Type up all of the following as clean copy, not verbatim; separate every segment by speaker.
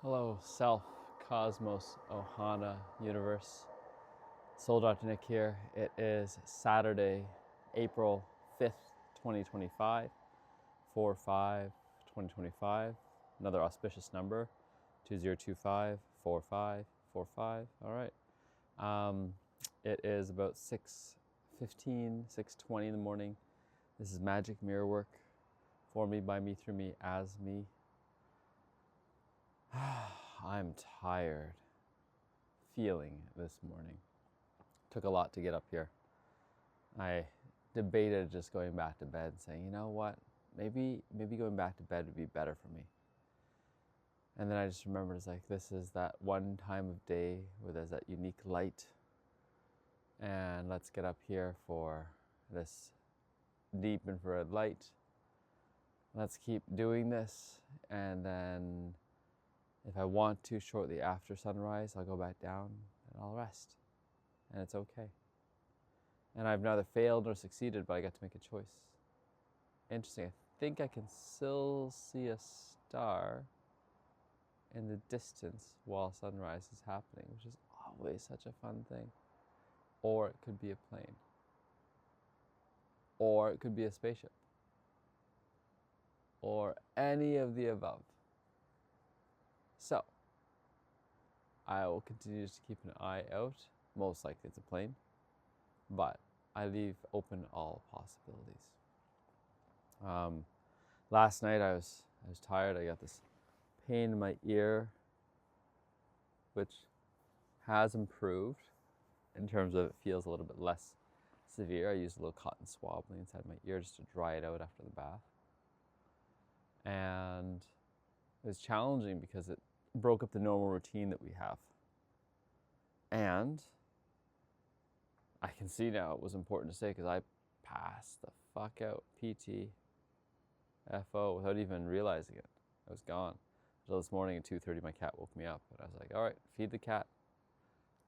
Speaker 1: Hello, Self, Cosmos, Ohana, Universe. Soul Dr. Nick here. It is Saturday, April 5th, 2025, 4/5/2025. Another auspicious number, 2025-4545. All right. It is about 6:15, 6:20 in the morning. This is Magic Mirror Work, for me, by me, through me, as me. I'm tired feeling this morning. Took a lot to get up here. I debated just going back to bed, saying, you know what, maybe going back to bed would be better for me. And then I just remembered, it's like, this is that one time of day where there's that unique light, and let's get up here for this deep infrared light. Let's keep doing this, and then if I want to, shortly after sunrise, I'll go back down and I'll rest. And it's okay. And I've neither failed nor succeeded, but I got to make a choice. Interesting. I think I can still see a star in the distance while sunrise is happening, which is always such a fun thing. Or it could be a plane. Or it could be a spaceship. Or any of the above. So, I will continue to keep an eye out. Most likely it's a plane, but I leave open all possibilities. Last night I was tired. I got this pain in my ear, which has improved in terms of it feels a little bit less severe. I used a little cotton swab inside my ear just to dry it out after the bath. And it was challenging because it broke up the normal routine that we have. And I can see now it was important to say, because I passed the fuck out PT, FO, without even realizing it. I was gone. So this morning at 2:30, my cat woke me up, and I was like, all right, feed the cat,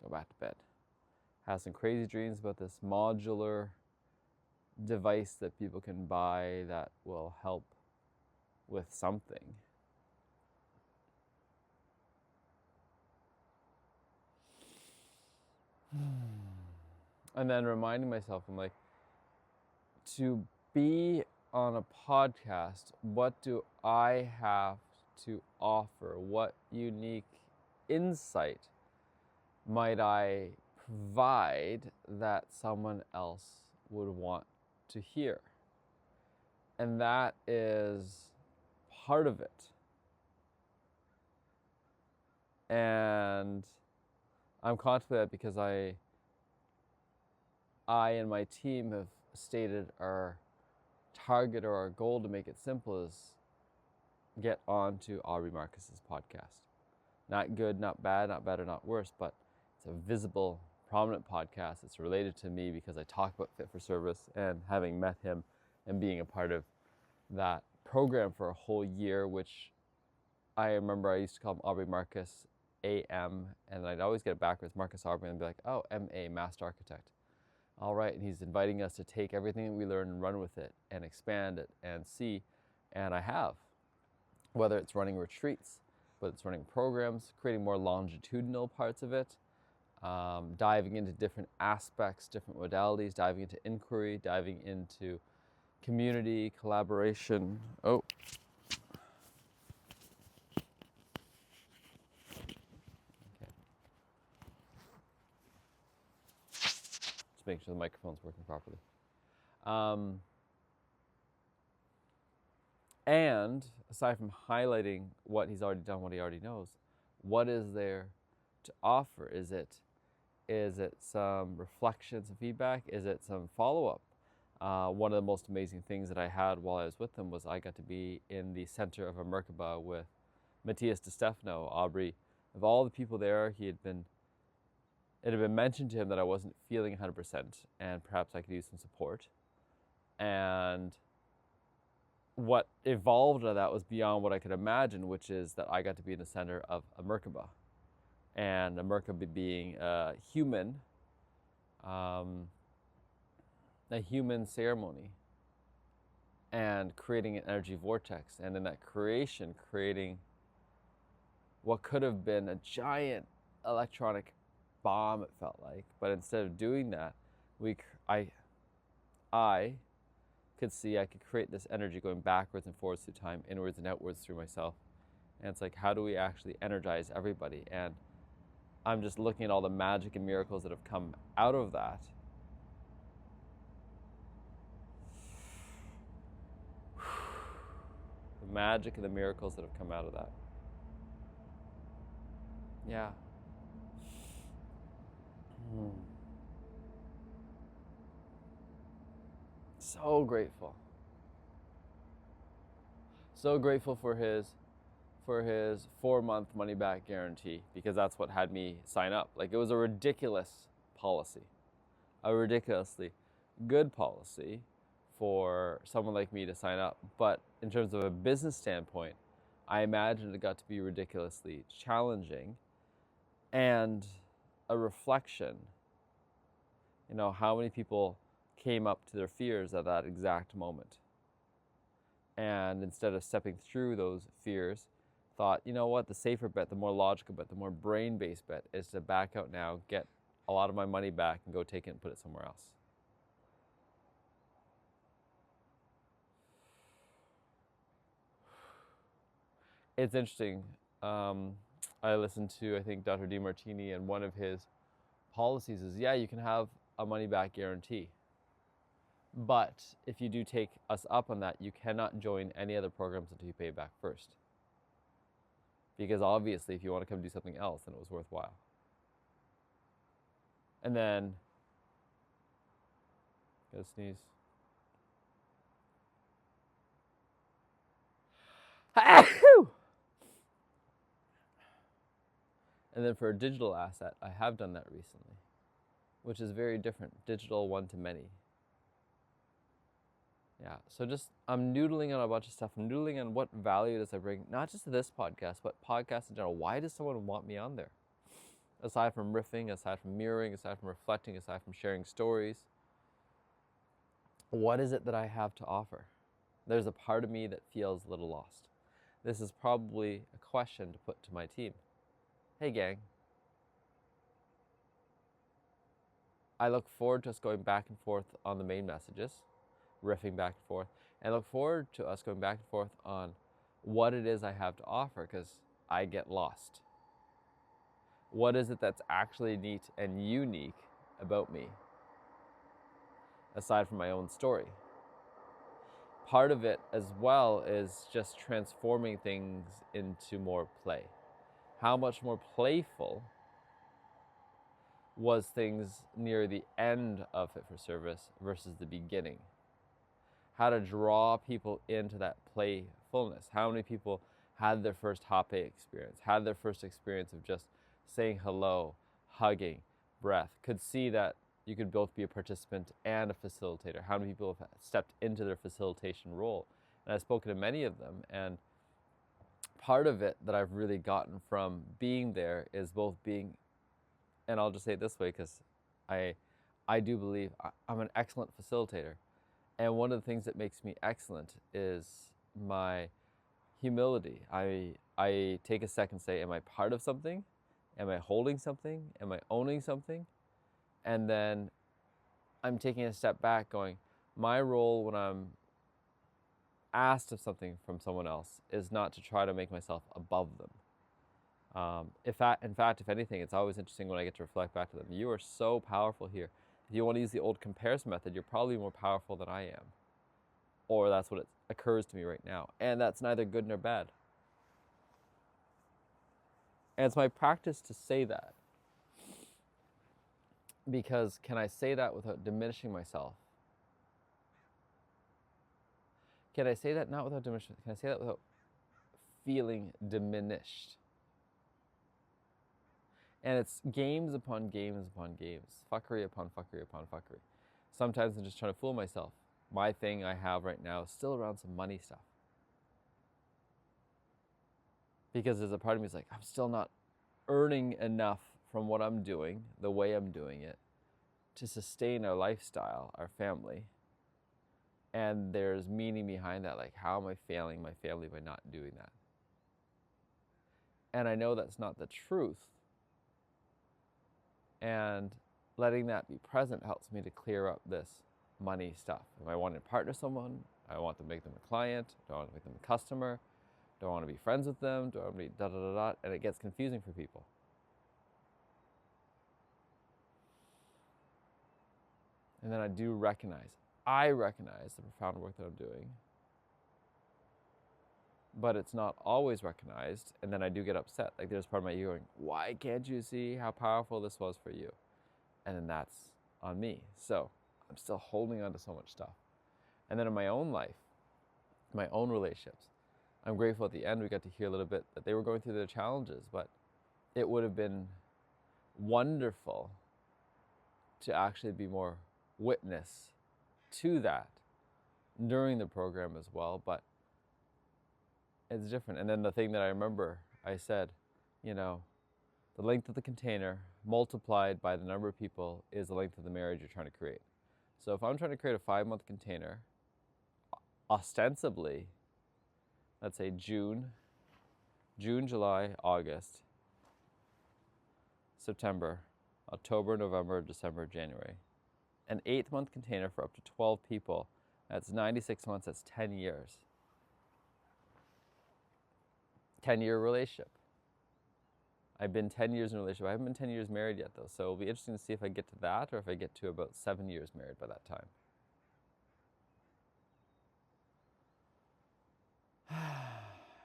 Speaker 1: go back to bed. Had some crazy dreams about this modular device that people can buy that will help with something. And then reminding myself, I'm like, to be on a podcast, what do I have to offer? What unique insight might I provide that someone else would want to hear? And that is part of it. And I'm contemplating that because I and my team have stated our target or our goal, to make it simple, is get onto Aubrey Marcus's podcast. Not good, not bad, not better, not worse, but it's a visible, prominent podcast. It's related to me because I talk about Fit for Service, and having met him and being a part of that program for a whole year, which I remember I used to call him Aubrey Marcus AM, and I'd always get it backwards, Marcus Aubrey, and be like, oh, MA, Master Architect. All right, and he's inviting us to take everything that we learn and run with it and expand it and see, and I have. Whether it's running retreats, whether it's running programs, creating more longitudinal parts of it, diving into different aspects, different modalities, diving into inquiry, diving into community, collaboration. Oh. Okay. Just making sure the microphone's working properly. And aside from highlighting what he's already done, what he already knows, what is there to offer? Is it some reflections and feedback? Is it some follow-up? One of the most amazing things that I had while I was with him was I got to be in the center of a Merkaba with Matthias DeStefano, Aubrey. Of all the people there, it had been mentioned to him that I wasn't feeling 100% and perhaps I could use some support. And what evolved out of that was beyond what I could imagine, which is that I got to be in the center of a Merkaba. And a Merkaba being a human ceremony, and creating an energy vortex. And in that creation, creating what could have been a giant electronic bomb, it felt like. But instead of doing that, I could see I could create this energy going backwards and forwards through time, inwards and outwards through myself. And it's like, how do we actually energize everybody? And I'm just looking at all the magic and miracles that have come out of that. The magic and the miracles that have come out of that. Yeah. So grateful. So grateful for his 4-month money back guarantee, because that's what had me sign up. Like, it was a ridiculous policy, a ridiculously good policy for someone like me to sign up. But in terms of a business standpoint, I imagined it got to be ridiculously challenging and a reflection. You know, how many people came up to their fears at that exact moment. And instead of stepping through those fears, thought, you know what, the safer bet, the more logical bet, the more brain-based bet is to back out now, get a lot of my money back, and go take it and put it somewhere else. It's interesting. I listened to, I think, Dr. Demartini, and one of his policies is, yeah, you can have a money-back guarantee. But if you do take us up on that, you cannot join any other programs until you pay it back first. Because obviously, if you want to come do something else, then it was worthwhile. And then, gotta sneeze. And then for a digital asset, I have done that recently, which is very different. Digital one-to-many. Yeah, so just, I'm noodling on a bunch of stuff. I'm noodling on what value does I bring, not just to this podcast, but podcasts in general. Why does someone want me on there? Aside from riffing, aside from mirroring, aside from reflecting, aside from sharing stories, what is it that I have to offer? There's a part of me that feels a little lost. This is probably a question to put to my team. Hey gang, I look forward to us going back and forth on the main messages, riffing back and forth, and I look forward to us going back and forth on what it is I have to offer, because I get lost. What is it that's actually neat and unique about me, aside from my own story? Part of it as well is just transforming things into more play. How much more playful was things near the end of Fit for Service versus the beginning? How to draw people into that playfulness. How many people had their first Hape experience, had their first experience of just saying hello, hugging, breath, could see that you could both be a participant and a facilitator? How many people have stepped into their facilitation role? And I've spoken to many of them, and part of it that I've really gotten from being there is both being, and I'll just say it this way because I do believe I'm an excellent facilitator. And one of the things that makes me excellent is my humility. I take a second and say, am I part of something? Am I holding something? Am I owning something? And then I'm taking a step back going, my role when I'm asked of something from someone else is not to try to make myself above them. In fact, if anything, it's always interesting when I get to reflect back to them. You are so powerful here. If you want to use the old comparison method, you're probably more powerful than I am. Or that's what it occurs to me right now. And that's neither good nor bad. And it's my practice to say that. Because can I say that without diminishing myself? Can I say that not without diminishing? Can I say that without feeling diminished? And it's games upon games upon games, fuckery upon fuckery upon fuckery. Sometimes I'm just trying to fool myself. My thing I have right now is still around some money stuff. Because there's a part of me that's like, I'm still not earning enough from what I'm doing, the way I'm doing it, to sustain our lifestyle, our family. And there's meaning behind that, like, how am I failing my family by not doing that? And I know that's not the truth. And letting that be present helps me to clear up this money stuff. If I want to partner someone, I want to make them a client, do I want to make them a customer, do I want to be friends with them, do I want to be da da da da, and it gets confusing for people. And then I recognize the profound work that I'm doing, but it's not always recognized, and then I do get upset. Like there's part of my ego going, why can't you see how powerful this was for you? And then that's on me. So I'm still holding on to so much stuff. And then in my own life, my own relationships, I'm grateful at the end we got to hear a little bit that they were going through their challenges, but it would have been wonderful to actually be more witness to that during the program as well, but it's different. And then the thing that I remember, I said, the length of the container multiplied by the number of people is the length of the marriage you're trying to create. So if I'm trying to create a 5-month container, ostensibly, let's say June, July, August, September, October, November, December, January. An 8-month container for up to 12 people, that's 96 months, that's 10 years. 10-year relationship. I've been 10 years in a relationship. I haven't been 10 years married yet though, so it'll be interesting to see if I get to that or if I get to about 7 years married by that time.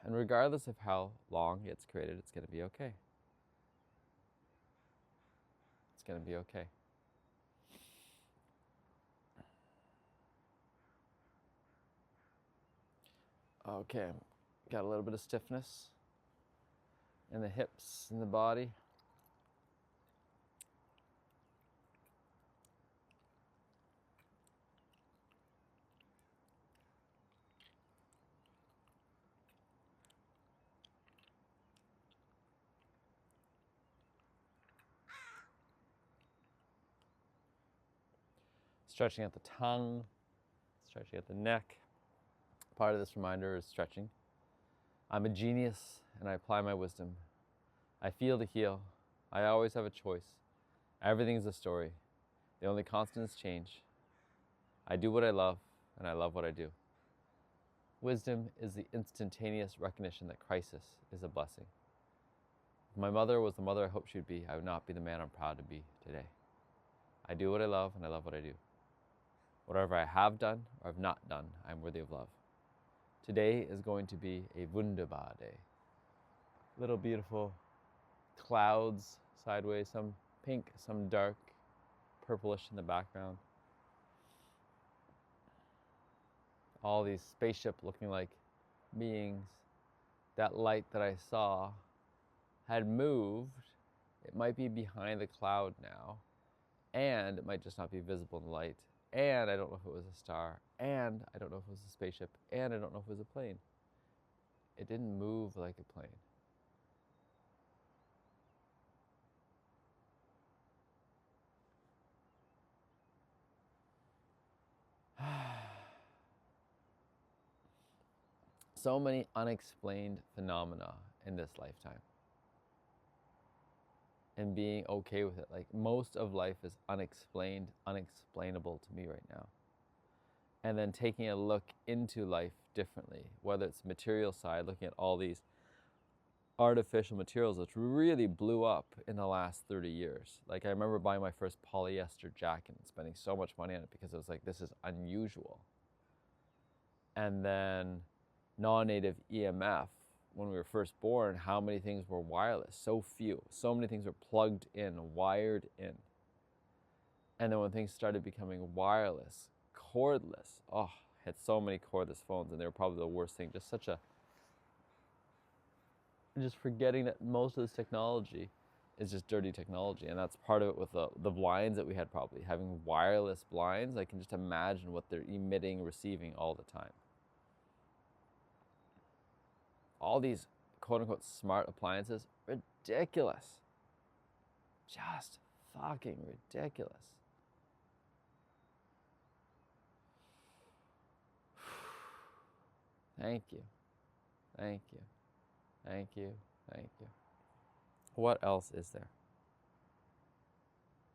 Speaker 1: And regardless of how long it's created, it's going to be okay. It's going to be okay. Okay, got a little bit of stiffness in the hips, in the body. Stretching at the tongue, stretching at the neck. Part of this reminder is stretching. I'm a genius and I apply my wisdom. I feel to heal. I always have a choice. Everything's a story. The only constant is change. I do what I love and I love what I do. Wisdom is the instantaneous recognition that crisis is a blessing. If my mother was the mother I hoped she would be, I would not be the man I'm proud to be today. I do what I love and I love what I do. Whatever I have done or have not done, I am worthy of love. Today is going to be a wunderbar day. Little beautiful clouds sideways, some pink, some dark, purplish in the background. All these spaceship looking like beings. That light that I saw had moved. It might be behind the cloud now, and it might just not be visible in the light. And I don't know if it was a star, and I don't know if it was a spaceship, and I don't know if it was a plane. It didn't move like a plane. So many unexplained phenomena in this lifetime. And being okay with it. Like most of life is unexplained, unexplainable to me right now. And then taking a look into life differently, whether it's the material side, looking at all these artificial materials, which really blew up in the last 30 years. Like I remember buying my first polyester jacket and spending so much money on it because it was like, this is unusual. And then non-native EMF, when we were first born, how many things were wireless? So few. So many things were plugged in, wired in. And then when things started becoming wireless, cordless, I had so many cordless phones and they were probably the worst thing. Just forgetting that most of this technology is just dirty technology. And that's part of it with the blinds that we had probably. Having wireless blinds, I can just imagine what they're emitting, receiving all the time. All these quote-unquote smart appliances, ridiculous. Just fucking ridiculous. Thank you. Thank you. Thank you. Thank you. What else is there?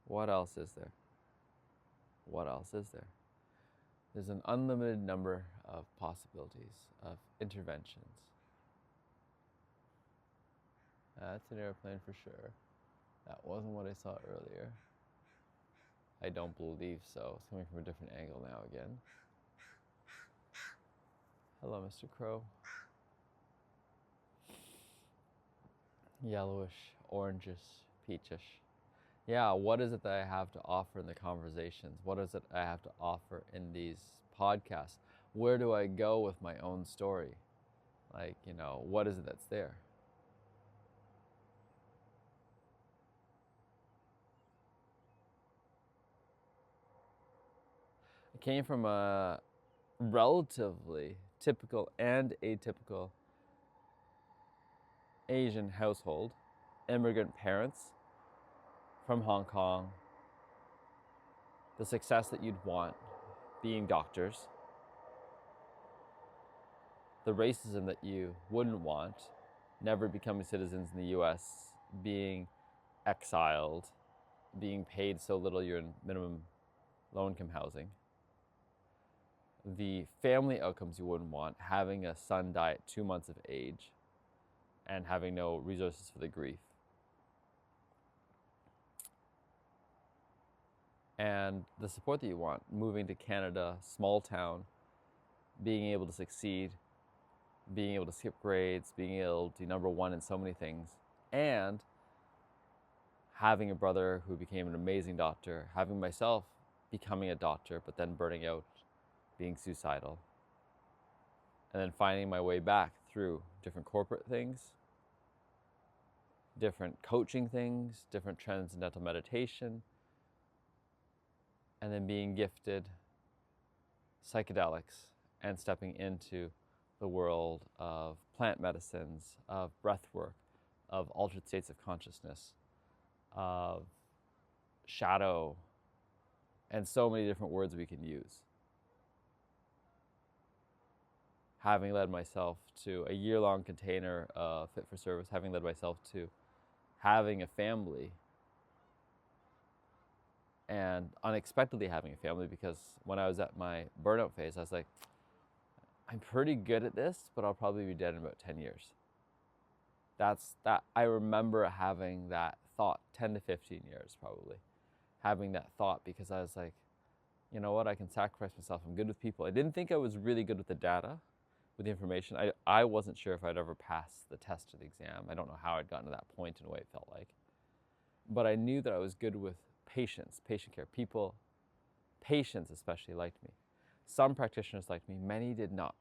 Speaker 1: What else is there? What else is there? There's an unlimited number of possibilities, of interventions. That's an airplane for sure. That wasn't what I saw earlier. I don't believe so. It's coming from a different angle now again. Hello, Mr. Crow. Yellowish, orangish, peachish. Yeah, what is it that I have to offer in the conversations? What is it I have to offer in these podcasts? Where do I go with my own story? Like, what is it that's there? I came from a relatively typical and atypical Asian household, immigrant parents from Hong Kong, the success that you'd want, being doctors, the racism that you wouldn't want, never becoming citizens in the US, being exiled, being paid so little you're in minimum low-income housing, the family outcomes you wouldn't want, having a son die at 2 months of age and having no resources for the grief. And the support that you want, moving to Canada, small town, being able to succeed, being able to skip grades, being able to be number one in so many things, and having a brother who became an amazing doctor, having myself becoming a doctor, but then burning out, being suicidal, and then finding my way back through different corporate things, different coaching things, different transcendental meditation, and then being gifted psychedelics and stepping into the world of plant medicines, of breath work, of altered states of consciousness, of shadow, and so many different words we can use. Having led myself to a year-long container of Fit for Service, having led myself to having a family, and unexpectedly having a family, because when I was at my burnout phase, I was like, I'm pretty good at this, but I'll probably be dead in about 10 years. I remember having that thought, 10 to 15 years probably, having that thought, because I was like, you know what, I can sacrifice myself, I'm good with people. I didn't think I was really good with the data, with the information. I wasn't sure if I'd ever pass the test or the exam. I don't know how I'd gotten to that point in a way it felt like. But I knew that I was good with patients, patient care. People, patients especially, liked me. Some practitioners liked me, many did not.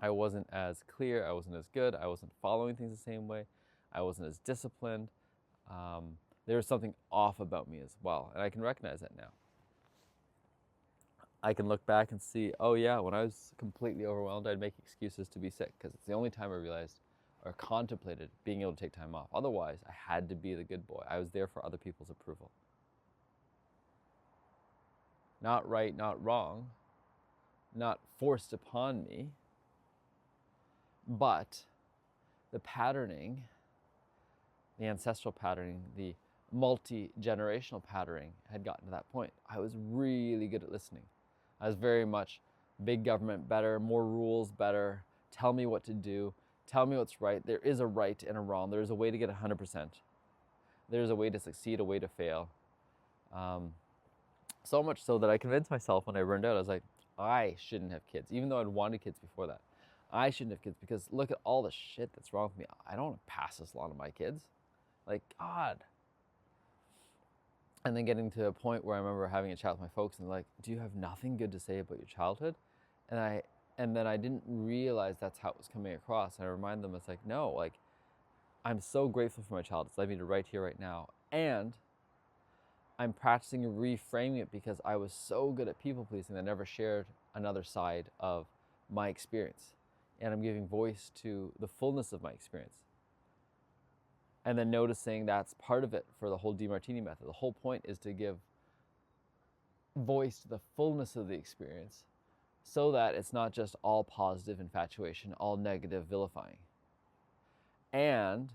Speaker 1: I wasn't as clear, I wasn't as good, I wasn't following things the same way, I wasn't as disciplined. There was something off about me as well, and I can recognize that now. I can look back and see, oh yeah, when I was completely overwhelmed, I'd make excuses to be sick, because it's the only time I realized or contemplated being able to take time off. Otherwise, I had to be the good boy. I was there for other people's approval. Not right, not wrong, not forced upon me, but the patterning, the ancestral patterning, the multi-generational patterning had gotten to that point. I was really good at listening. I was very much big government better, more rules better, tell me what to do, tell me what's right. There is a right and a wrong. There is a way to get 100%. There's a way to succeed, a way to fail. So much so that I convinced myself when I burned out, I was like, I shouldn't have kids, even though I'd wanted kids before that. I shouldn't have kids because look at all the shit that's wrong with me. I don't want to pass this along to my kids. Like, God. And then getting to a point where I remember having a chat with my folks and like, do you have nothing good to say about your childhood? And then I didn't realize that's how it was coming across. And I remind them, it's like, no, like, I'm so grateful for my child. It's led me to right here, right now. And I'm practicing reframing it because I was so good at people pleasing that I never shared another side of my experience. And I'm giving voice to the fullness of my experience. And then noticing that's part of it for the whole DeMartini method. The whole point is to give voice to the fullness of the experience so that it's not just all positive infatuation, all negative vilifying. And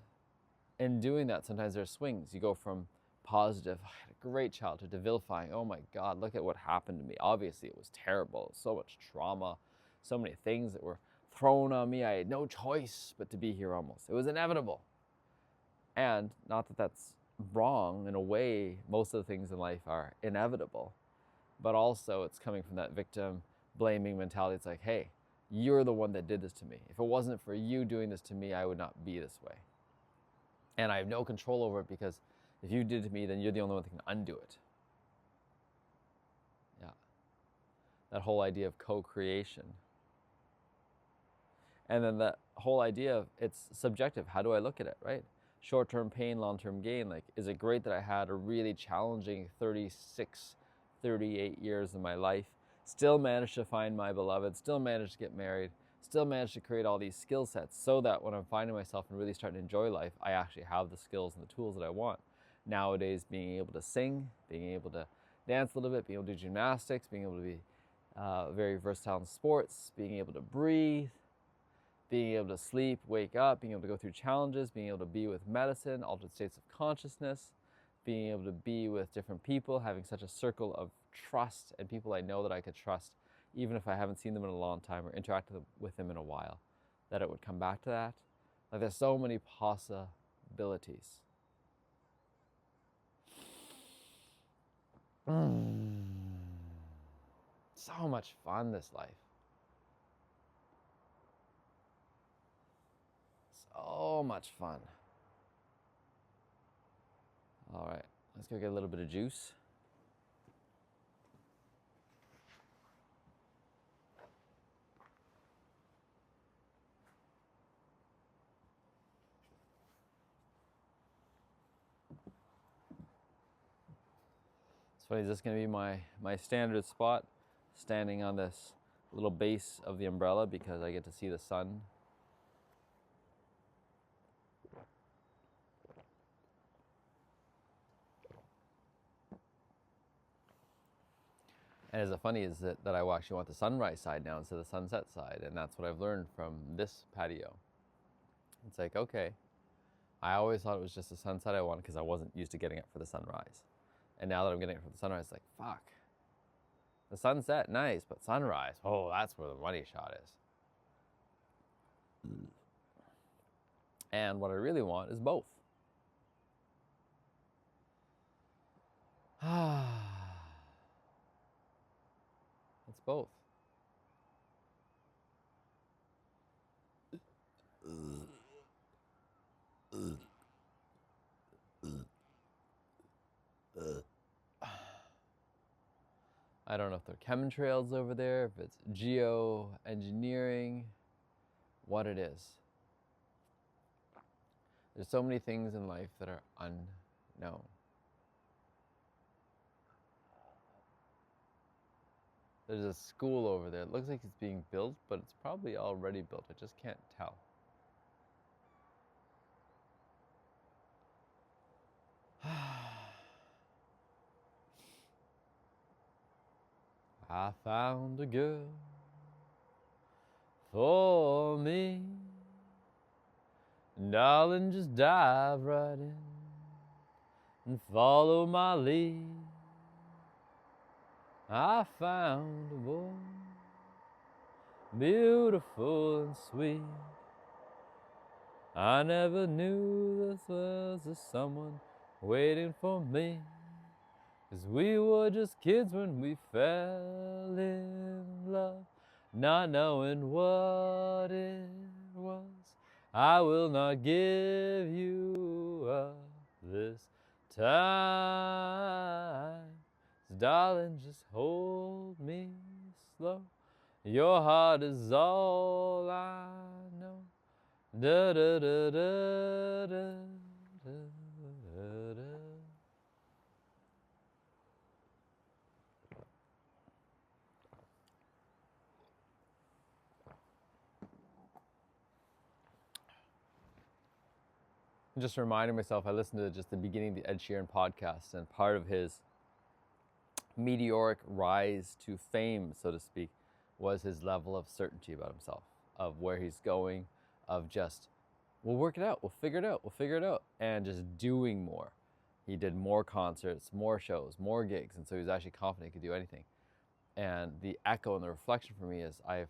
Speaker 1: in doing that, sometimes there's swings. You go from positive, I had a great childhood, to vilifying, oh my God, look at what happened to me. Obviously, it was terrible. So much trauma, so many things that were thrown on me. I had no choice but to be here almost. It was inevitable. And not that that's wrong. In a way, most of the things in life are inevitable. But also, it's coming from that victim blaming mentality. It's like, hey, you're the one that did this to me. If it wasn't for you doing this to me, I would not be this way. And I have no control over it, because if you did it to me, then you're the only one that can undo it. Yeah. That whole idea of co-creation. And then that whole idea of it's subjective. How do I look at it, right? Short-term pain, long-term gain. Like, is it great that I had a really challenging 36, 38 years of my life, still managed to find my beloved, still managed to get married, still managed to create all these skill sets so that when I'm finding myself and really starting to enjoy life, I actually have the skills and the tools that I want. Nowadays, being able to sing, being able to dance a little bit, being able to do gymnastics, being able to be very versatile in sports, being able to breathe, being able to sleep, wake up, being able to go through challenges, being able to be with medicine, altered states of consciousness, being able to be with different people, having such a circle of trust and people I know that I could trust, even if I haven't seen them in a long time or interacted with them in a while, that it would come back to that. Like, there's so many possibilities. So much fun, this life. So much fun. All right, let's go get a little bit of juice. It's funny, is this going to be my standard spot, standing on this little base of the umbrella because I get to see the sun. And as funny is that I actually want the sunrise side now instead of the sunset side, and that's what I've learned from this patio. It's like, okay, I always thought it was just the sunset I wanted because I wasn't used to getting up for the sunrise. And now that I'm getting up for the sunrise, it's like, fuck. The sunset, nice, but sunrise, oh, that's where the money shot is. And what I really want is both. It's both. I don't know if they're chemtrails over there, if it's geoengineering, what it is. There's so many things in life that are unknown. There's a school over there. It looks like it's being built, but it's probably already built. I just can't tell. I found a girl for me. Darling, just dive right in and follow my lead. I found a boy, beautiful and sweet. I never knew this was the someone waiting for me. 'Cause we were just kids when we fell in love, not knowing what it was. I will not give you up this time. So darling, just hold me slow. Your heart is all I know. Da da da da da da da da. Just reminding myself, I listened to just the beginning of the Ed Sheeran podcast, and part of his meteoric rise to fame, so to speak, was his level of certainty about himself, of where he's going, of just we'll work it out, we'll figure it out, we'll figure it out, and just doing more. He did more concerts, more shows, more gigs, and so he was actually confident he could do anything. And the echo and the reflection for me is I've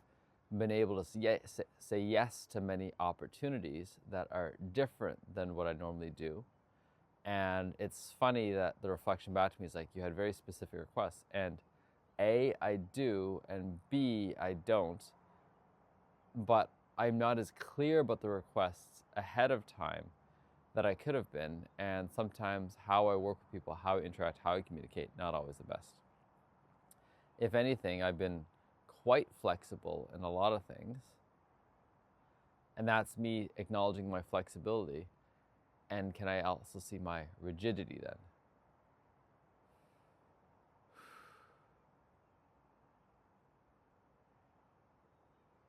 Speaker 1: been able to say yes to many opportunities that are different than what I normally do. And it's funny that the reflection back to me is like, you had very specific requests, and A, I do, and B, I don't, but I'm not as clear about the requests ahead of time that I could have been, and sometimes how I work with people, how I interact, how I communicate, not always the best. If anything, I've been quite flexible in a lot of things, and that's me acknowledging my flexibility. And can I also see my rigidity then?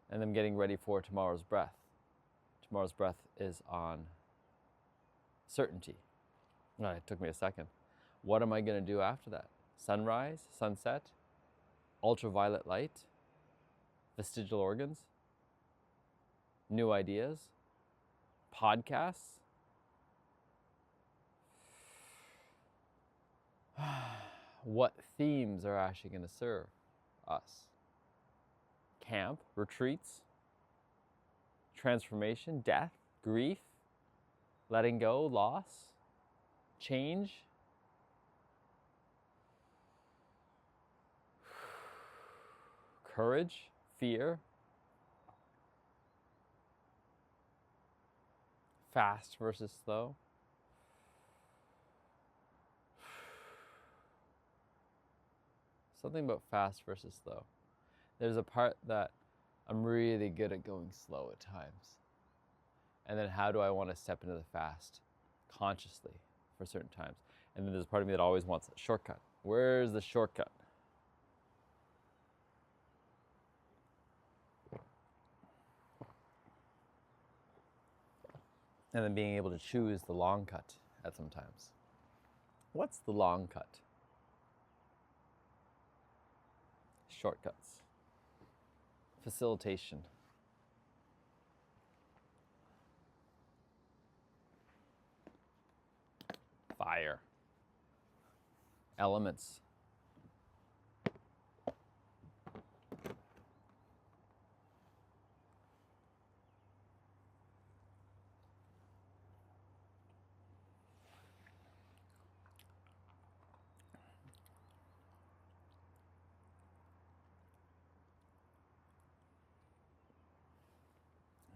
Speaker 1: And then getting ready for tomorrow's breath. Tomorrow's breath is on certainty. It took me a second. What am I going to do after that? Sunrise, sunset, ultraviolet light, vestigial organs, new ideas, podcasts. What themes are actually going to serve us? Camp, retreats, transformation, death, grief, letting go, loss, change. Courage, fear, fast versus slow. Something about fast versus slow. There's a part that I'm really good at going slow at times. And then how do I want to step into the fast consciously for certain times? And then there's a part of me that always wants a shortcut. Where's the shortcut? And then being able to choose the long cut at some times. What's the long cut? Shortcuts. Facilitation. Fire. Elements.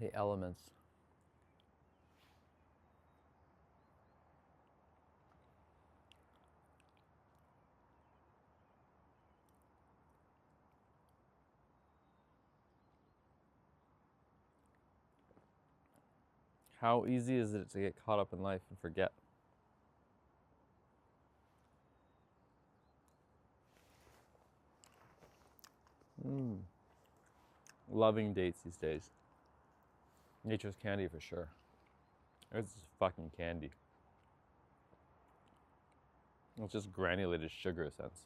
Speaker 1: The elements. How easy is it to get caught up in life and forget? Loving dates these days. Nature's candy for sure. It's fucking candy. It's just granulated sugar essence.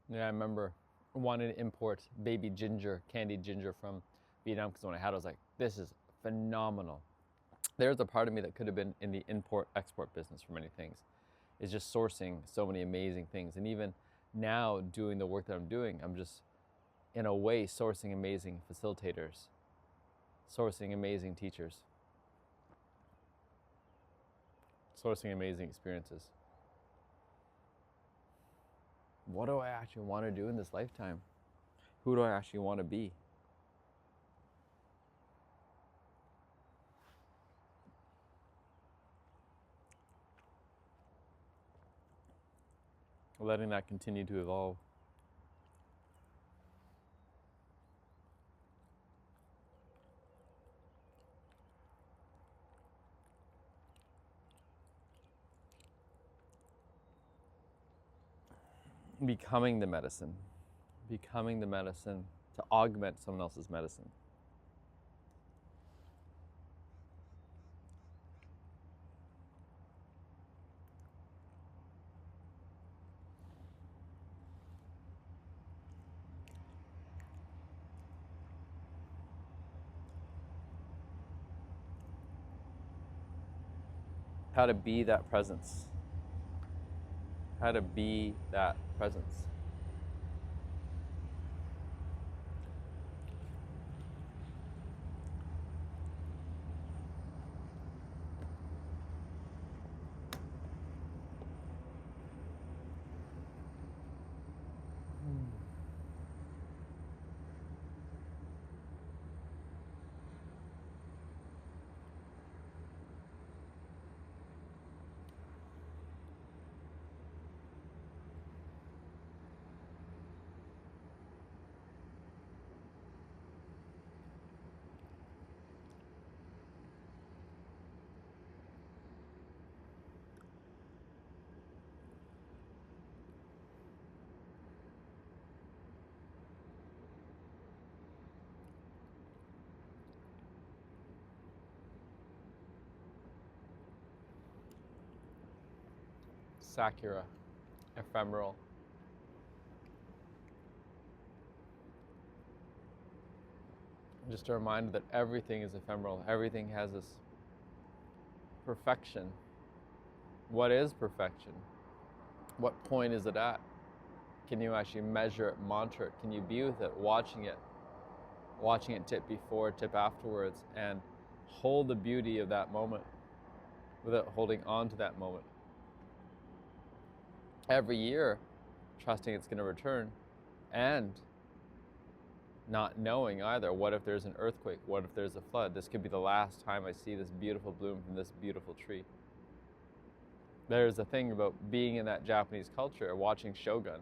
Speaker 1: Yeah, I remember wanting to import baby ginger, candied ginger from Vietnam, because when I had it, I was like, this is phenomenal. There's a part of me that could have been in the import-export business for many things. Is just sourcing so many amazing things. And even now, doing the work that I'm doing, I'm just, in a way, sourcing amazing facilitators, sourcing amazing teachers, sourcing amazing experiences. What do I actually want to do in this lifetime? Who do I actually want to be? Letting that continue to evolve. becoming the medicine to augment someone else's medicine. How to be that presence. How to be that presence. Sakura, ephemeral. Just a reminder that everything is ephemeral. Everything has this perfection. What is perfection? What point is it at? Can you actually measure it, monitor it? Can you be with it, watching it tip before, tip afterwards, and hold the beauty of that moment without holding on to that moment? Every year, trusting it's going to return, and not knowing either. What if there's an earthquake? What if there's a flood? This could be the last time I see this beautiful bloom from this beautiful tree. There's a thing about being in that Japanese culture, watching Shogun,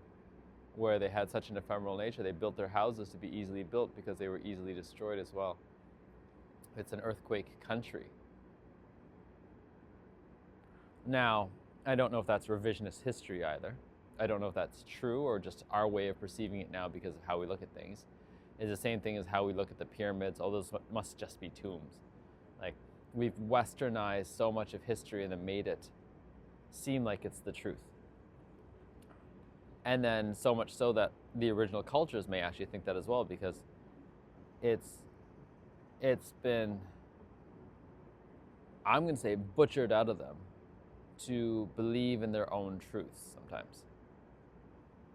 Speaker 1: where they had such an ephemeral nature. They built their houses to be easily built because they were easily destroyed as well. It's an earthquake country. Now, I don't know if that's revisionist history either. I don't know if that's true or just our way of perceiving it now because of how we look at things. It's the same thing as how we look at the pyramids. All those must just be tombs. Like, we've westernized so much of history and then made it seem like it's the truth. And then so much so that the original cultures may actually think that as well, because it's been, I'm going to say, butchered out of them to believe in their own truths sometimes.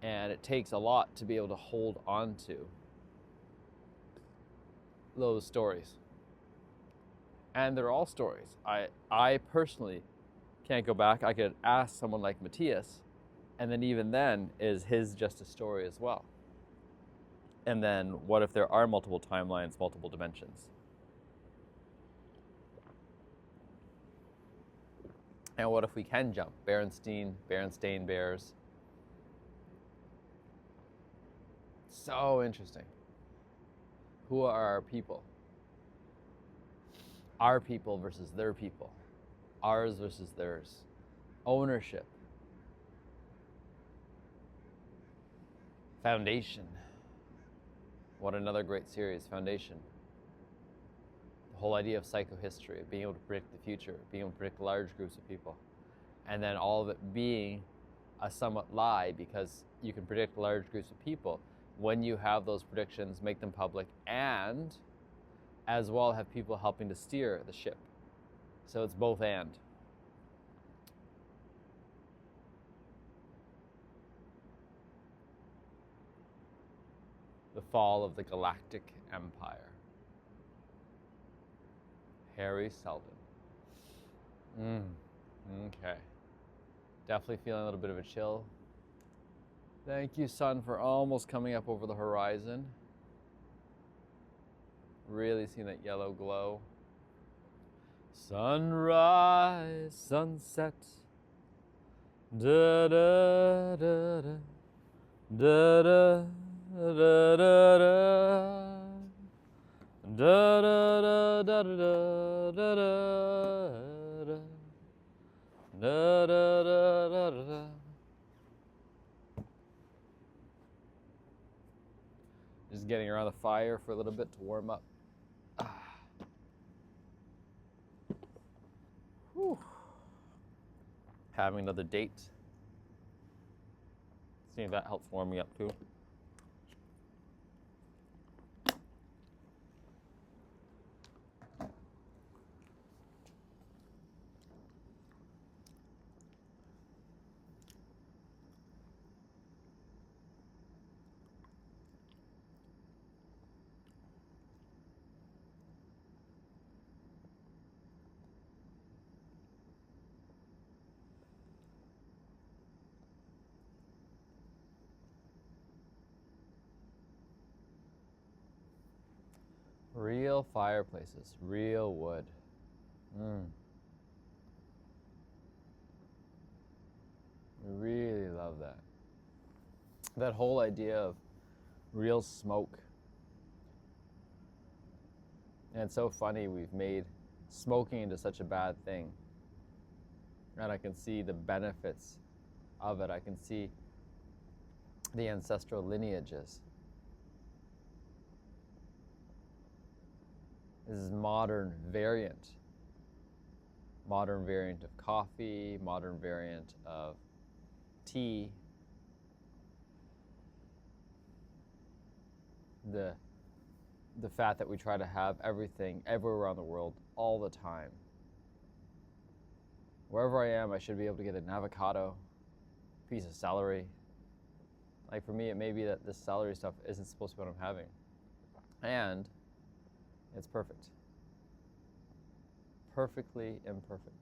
Speaker 1: And it takes a lot to be able to hold on to those stories. And they're all stories. I personally can't go back. I could ask someone like Matthias, and then even then, is his just a story as well? And then what if there are multiple timelines, multiple dimensions? And what if we can jump? Berenstain Bears. So interesting. Who are our people? Our people versus their people. Ours versus theirs. Ownership. Foundation. What another great series, Foundation. The whole idea of psychohistory, of being able to predict the future, being able to predict large groups of people. And then all of it being a somewhat lie, because you can predict large groups of people. When you have those predictions, make them public, and as well have people helping to steer the ship. So it's both and. The fall of the Galactic Empire. Hari Seldon. Okay. Definitely feeling a little bit of a chill. Thank you, sun, for almost coming up over the horizon. Really seeing that yellow glow. Sunrise, sunset. Da da da da. Da da da da da. Da da da da da da da. Da da da da da. getting around the fire for a little bit to warm up. Whew. Having another date. See if that helps warm me up too. Real fireplaces, real wood. I really love that. That whole idea of real smoke. And it's so funny, we've made smoking into such a bad thing. And I can see the benefits of it. I can see the ancestral lineages. This is modern variant of coffee, modern variant of tea. The fact that we try to have everything everywhere around the world all the time. Wherever I am, I should be able to get an avocado, piece of celery. Like for me, it may be that this celery stuff isn't supposed to be what I'm having. And it's perfect. Perfectly imperfect.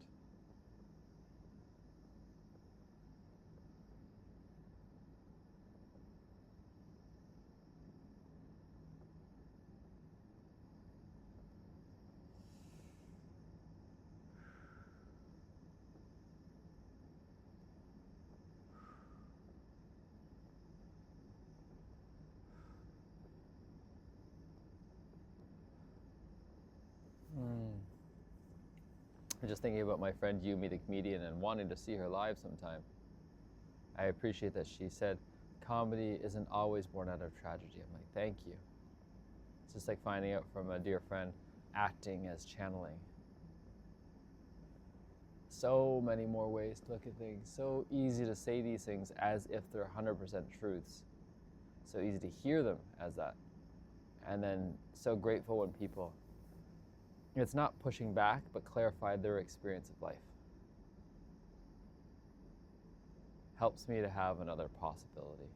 Speaker 1: I'm just thinking about my friend Yumi, the comedian, and wanting to see her live sometime. I appreciate that she said, comedy isn't always born out of tragedy. I'm like, thank you. It's just like finding out from a dear friend, acting as channeling. So many more ways to look at things. So easy to say these things as if they're 100% truths. So easy to hear them as that. And then so grateful when people, it's not pushing back, but clarify their experience of life. Helps me to have another possibility.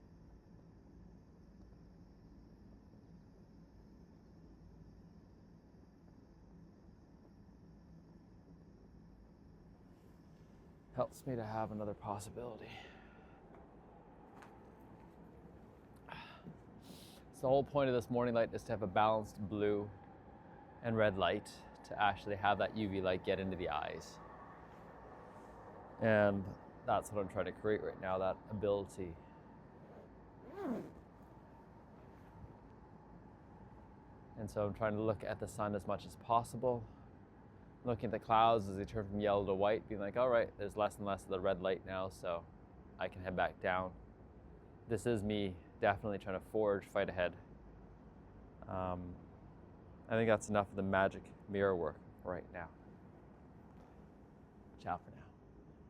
Speaker 1: Helps me to have another possibility. So the whole point of this morning light is to have a balanced blue and red light to actually have that UV light get into the eyes. And that's what I'm trying to create right now, that ability. And so I'm trying to look at the sun as much as possible, looking at the clouds as they turn from yellow to white, being like, all right, there's less and less of the red light now, so I can head back down. This is me definitely trying to forge, fight ahead. I think that's enough of the magic mirror work right now. Ciao for now.